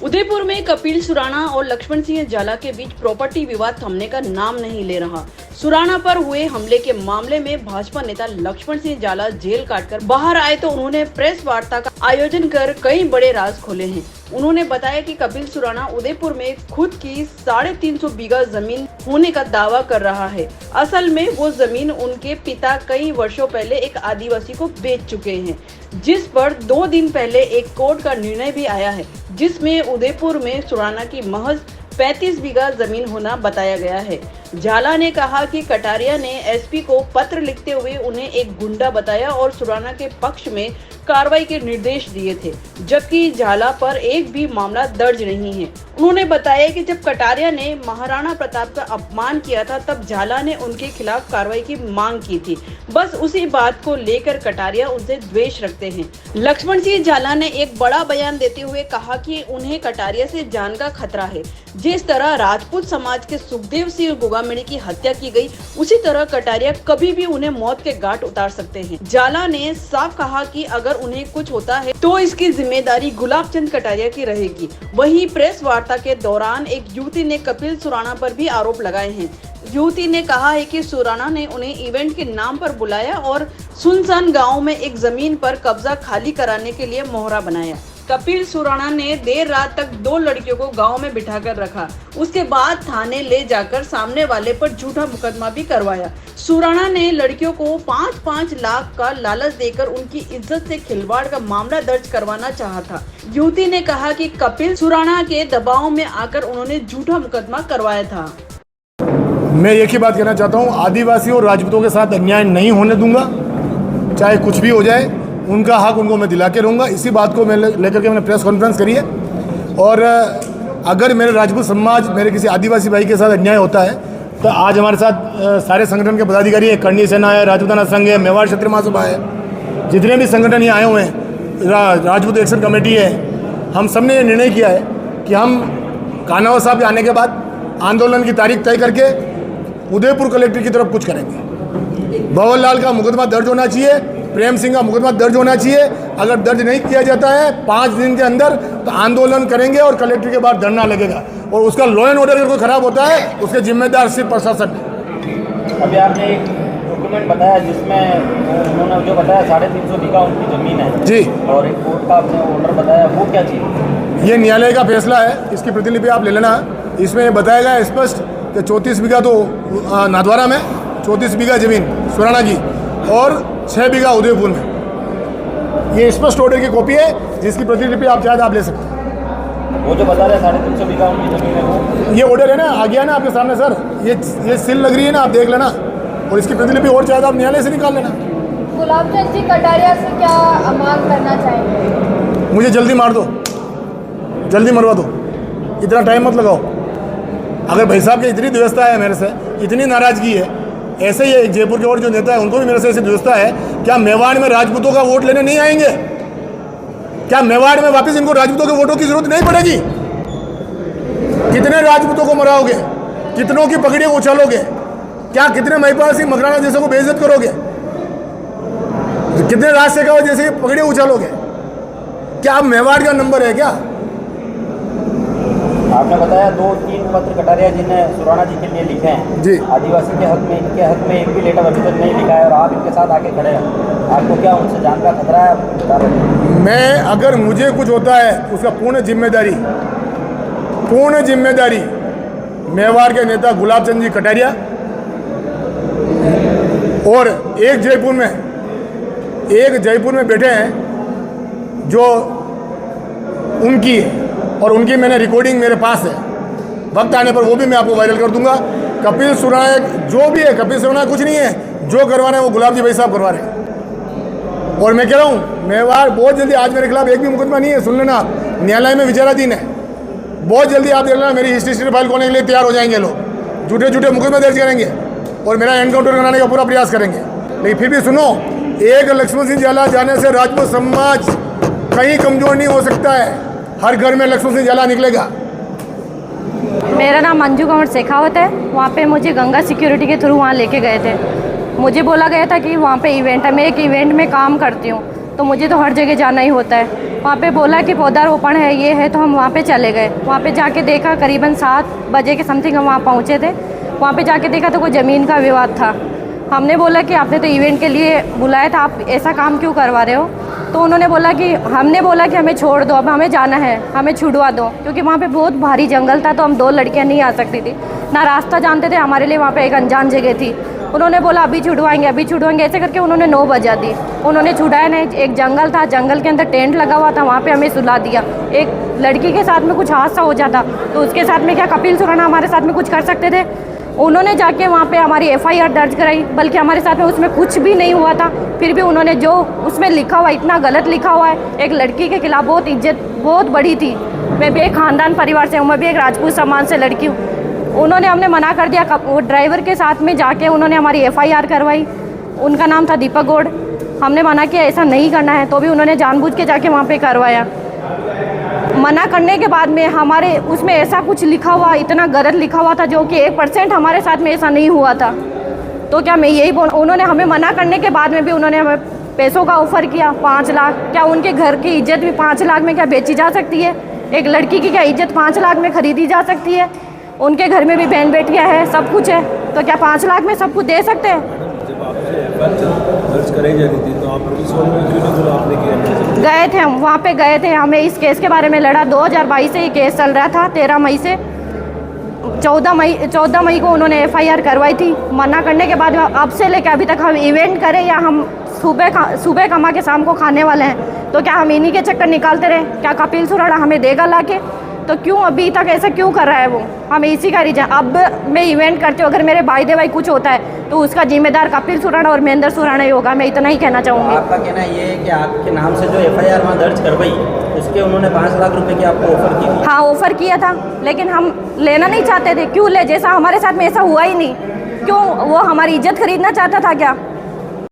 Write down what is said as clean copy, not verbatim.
उदयपुर में कपिल सुराणा और लक्ष्मण सिंह जाला के बीच प्रॉपर्टी विवाद थमने का नाम नहीं ले रहा। सुराणा पर हुए हमले के मामले में भाजपा नेता लक्ष्मण सिंह जाला जेल काटकर बाहर आए तो उन्होंने प्रेस वार्ता का आयोजन कर कई बड़े राज खोले हैं। उन्होंने बताया कि कपिल सुराणा उदयपुर में खुद की 350 बीघा जमीन होने का दावा कर रहा है। असल में वो जमीन उनके पिता कई वर्षों पहले एक आदिवासी को बेच चुके हैं, जिस पर 2 दिन पहले एक कोर्ट का निर्णय भी आया है, जिसमें उदयपुर में सुराणा की महज 35 बीघा जमीन होना बताया गया है। झाला ने कहा कि कटारिया ने एसपी को पत्र लिखते हुए उन्हें एक गुंडा बताया और सुराणा के पक्ष में कार्रवाई के निर्देश दिए थे, जबकि झाला पर एक भी मामला दर्ज नहीं है। उन्होंने बताया कि जब कटारिया ने महाराणा प्रताप का अपमान किया था, तब झाला ने उनके खिलाफ कार्रवाई की मांग की थी। बस उसी बात को लेकर कटारिया उनसे द्वेष रखते हैं। लक्ष्मण सिंह झाला ने एक बड़ा बयान देते हुए कहा कि उन्हें कटारिया से जान का खतरा है। जिस तरह राजपूत समाज के सुखदेव सिंह गोगामेड़ी की हत्या की गई, उसी तरह कटारिया कभी भी उन्हें मौत के घाट उतार सकते हैं। झाला ने साफ कहा कि अगर उन्हें कुछ होता है तो इसकी जिम्मेदारी गुलाब चंद कटारिया की रहेगी। वहीं प्रेस वार्ता के दौरान एक युवती ने कपिल सुराणा पर भी आरोप लगाए हैं। युवती ने कहा है कि सुराणा ने उन्हें इवेंट के नाम पर बुलाया और सुनसान गांव में एक जमीन पर कब्जा खाली कराने के लिए मोहरा बनाया। कपिल सुराणा ने देर रात तक 2 लड़कियों को गांव में बिठाकर रखा। उसके बाद थाने ले जाकर सामने वाले पर झूठा मुकदमा भी करवाया। सुराणा ने लड़कियों को 5-5 लाख का लालच देकर उनकी इज्जत से खिलवाड़ का मामला दर्ज करवाना चाहा था। युवती ने कहा कि कपिल सुराणा के दबाव में आकर उन्होंने झूठा मुकदमा करवाया था। मैं एक ही बात कहना चाहता हूँ, आदिवासियों और राजपूतों के साथ अन्याय नहीं होने दूंगा, चाहे कुछ भी हो जाए। उनका हक उनको मैं दिला के रहूँगा। इसी बात को मैं लेकर के मैंने प्रेस कॉन्फ्रेंस करी है। और अगर मेरे राजपूत समाज, मेरे किसी आदिवासी भाई के साथ अन्याय होता है तो आज हमारे साथ सारे संगठन के पदाधिकारी है, करणी सेना है, राजपूताना संघ है, मेवाड़ क्षत्रिय महासभा है, जितने भी संगठन यहाँ आए हुए हैं, राजपूत एक्शन कमेटी है, हम सब ने ये निर्णय किया है कि हम कानावा साहब के आने के बाद आंदोलन की तारीख तय करके उदयपुर कलेक्टर की तरफ कुछ करेंगे। भंवर लाल का मुकदमा दर्ज होना चाहिए, प्रेम सिंह का मुकदमा दर्ज होना चाहिए। अगर दर्ज नहीं किया जाता है 5 दिन के अंदर तो आंदोलन करेंगे और कलेक्टर के बाहर धरना लगेगा। और उसका लॉ एंड ऑर्डर अगर कोई खराब होता है उसके जिम्मेदार सिर्फ प्रशासन है। अभी आपने एक डॉक्यूमेंट बताया जिसमें उन्होंने जो बताया 350 बीघा उनकी ज़मीन है जी, और एक कोर्ट का आपने ऑर्डर बताया, वो क्या चीज़? ये न्यायालय का फैसला है, इसकी प्रतिलिपि आप ले लेना। इसमें बताया गया स्पष्ट कि 34 बीघा तो नाथद्वारा में, 34 बीघा जमीन सुराणा की और 6 बीघा उदयपुर में। ये स्पष्ट ऑर्डर की कॉपी है, जिसकी प्रतिलिपि आप चाहे आप ले सकते हैं। वो जो बता रहे 350 बीघा उनकी जमीन है, वो ये ऑर्डर है ना, आ गया ना आपके सामने सर। ये सील लग रही है ना, आप देख लेना। और इसकी प्रतिलिपि और चाहे आप न्यायालय से निकाल लेना। गुलाब चंद जी कटारिया से क्या मांग करना चाहेंगे? मुझे जल्दी मार दो, जल्दी मरवा दो, इतना टाइम मत लगाओ। अगर भाई साहब की इतनी व्यवस्था है, मेरे से इतनी नाराजगी है, ऐसे ही एक जयपुर के और जो नेता है उनको भी मेरे से ऐसी व्यवस्था है, क्या मेवाड़ में राजपूतों का वोट लेने नहीं आएंगे? क्या मेवाड़ में वापस इनको राजपूतों के वोटों की जरूरत नहीं पड़ेगी? कितने राजपूतों को मराओगे? कितनों की पगड़ियां उछालोगे? क्या कितने महिपाल सिंह मकराना जैसे को बेइज्जत करोगे? कितने राज शेखावत जैसे पगड़ियां उछालोगे? क्या आप मेवाड़ का नंबर है क्या? आपने बताया 2-3 पत्र कटारिया जी ने सुराणा जी के लिए लिखे हैं जी। आदिवासी के हक में, इनके हक में एक भी लेटर अभी तक नहीं लिखा है और आप इनके साथ आके खड़े हैं। आपको क्या उनसे जान का खतरा है? बता रहे। मैं, अगर मुझे कुछ होता है उसका पूर्ण जिम्मेदारी मेवाड़ के नेता गुलाब चंद जी कटारिया और एक जयपुर में बैठे हैं जो उनकी है, और उनकी मैंने रिकॉर्डिंग मेरे पास है। वक्त आने पर वो भी मैं आपको वायरल कर दूंगा। कपिल सुराणा जो भी है, कपिल सुराणा कुछ नहीं है, जो करवा रहे हैं वो गुलाब जी भाई साहब करवा रहे हैं। और मैं कह रहा हूँ मेवाड़ बहुत जल्दी, आज मेरे खिलाफ एक भी मुकदमा नहीं है, सुन लेना आप, न्यायालय में विचाराधीन है। बहुत जल्दी आप देख लेना, मेरी हिस्ट्री फाइल खोलने के लिए तैयार हो जाएंगे लोग, झूठे मुकदमे दर्ज करेंगे और मेरा एनकाउंटर कराने का पूरा प्रयास करेंगे। लेकिन फिर भी सुनो, एक लक्ष्मण सिंह झाला जाने से राजपूत समाज कहीं कमजोर नहीं हो सकता है। हर घर में लक्ष्मण सिंह झाला निकलेगा। मेरा नाम मंजू कंवर शेखावत है। वहाँ पे मुझे गंगा सिक्योरिटी के थ्रू वहाँ लेके गए थे। मुझे बोला गया था कि वहाँ पे इवेंट है, मैं एक इवेंट में काम करती हूँ। तो मुझे तो हर जगह जाना ही होता है। वहाँ पे बोला कि पौधारोपण है, ये है, तो हम वहाँ पे चले गए। वहाँ पे जाके देखा, करीबन 7 बजे के समथिंग हम वहाँ पहुँचे थे। वहाँ पे जाके देखा तो कोई ज़मीन का विवाद था। हमने बोला कि आपने तो इवेंट के लिए बुलाया था, आप ऐसा काम क्यों करवा रहे हो? तो उन्होंने बोला कि हमने बोला कि हमें छोड़ दो, अब हमें जाना है, हमें छुड़वा दो, क्योंकि वहाँ पे बहुत भारी जंगल था, तो हम 2 लड़कियाँ नहीं आ सकती थी, ना रास्ता जानते थे, हमारे लिए वहाँ पे एक अनजान जगह थी। उन्होंने बोला अभी छुड़वाएंगे, ऐसे करके उन्होंने 9 बजा दी। उन्होंने छुड़ाया नहीं। एक जंगल था, जंगल के अंदर टेंट लगा हुआ था, वहाँ पे हमें सुला दिया। एक लड़की के साथ में कुछ हादसा हो जाता तो उसके साथ में क्या कपिल सुराणा हमारे साथ में कुछ कर सकते थे? उन्होंने जाके वहाँ पे हमारी FIR दर्ज कराई, बल्कि हमारे साथ में उसमें कुछ भी नहीं हुआ था। फिर भी उन्होंने जो उसमें लिखा हुआ, इतना गलत लिखा हुआ है। एक लड़की के खिलाफ बहुत इज्जत बहुत बड़ी थी। मैं भी एक ख़ानदान परिवार से हूँ, मैं भी एक राजपूत समाज से लड़की हूँ। उन्होंने हमने मना कर दिया। वो ड्राइवर के साथ में जाके उन्होंने हमारी FIR करवाई। उनका नाम था दीपक गौड़। हमने मना किया ऐसा नहीं करना है, तो भी उन्होंने जानबूझ के जाके वहाँ पे करवाया। मना करने के बाद में हमारे उसमें ऐसा कुछ लिखा हुआ, इतना गलत लिखा हुआ था, जो कि 1% हमारे साथ में ऐसा नहीं हुआ था। तो क्या मैं यही बोल, उन्होंने हमें मना करने के बाद में भी उन्होंने हमें पैसों का ऑफ़र किया, 5 लाख। क्या उनके घर की इज्जत भी 5 लाख में क्या बेची जा सकती है? एक लड़की की क्या इज्जत 5 लाख में ख़रीदी जा सकती है? उनके घर में भी बहन बेटियाँ हैं, सब कुछ है, तो क्या 5 लाख में सब कुछ दे सकते हैं? जब आपसे दर्ज कराई जा रही थी तो आप पुलिस वालों ने क्यों नहीं बोला आपने किया? गए थे, हम वहाँ पे गए थे, हमें इस केस के बारे में लड़ा। 2022 से ये केस चल रहा था, 13 मई से 14 मई को उन्होंने FIR करवाई थी। मना करने के बाद अब से लेकर अभी तक हम इवेंट करें या हम सुबह कमा के शाम को खाने वाले हैं, तो क्या हम इन्हीं के चक्कर निकालते रहे? क्या कपिल सुराणा हमें देगा ला के? तो क्यों अभी तक ऐसा क्यों कर रहा है वो? हमें इसी का रीजन। अब मैं इवेंट करती हूँ, अगर मेरे भाई देवाई कुछ होता है तो उसका जिम्मेदार कपिल सुराणा और महेंद्र सुराणा ही होगा। मैं इतना ही कहना चाहूँगी। आपका कहना ये है कि आपके नाम से जो FIR वहाँ दर्ज करवाई, उसके उन्होंने 5 लाख रुपए की आपको ऑफर की थी? हाँ, ऑफ़र किया था, लेकिन हम लेना नहीं चाहते थे। क्यों ले? जैसा हमारे साथ में ऐसा हुआ ही नहीं। क्यों वो हमारी इज्जत खरीदना चाहता था क्या?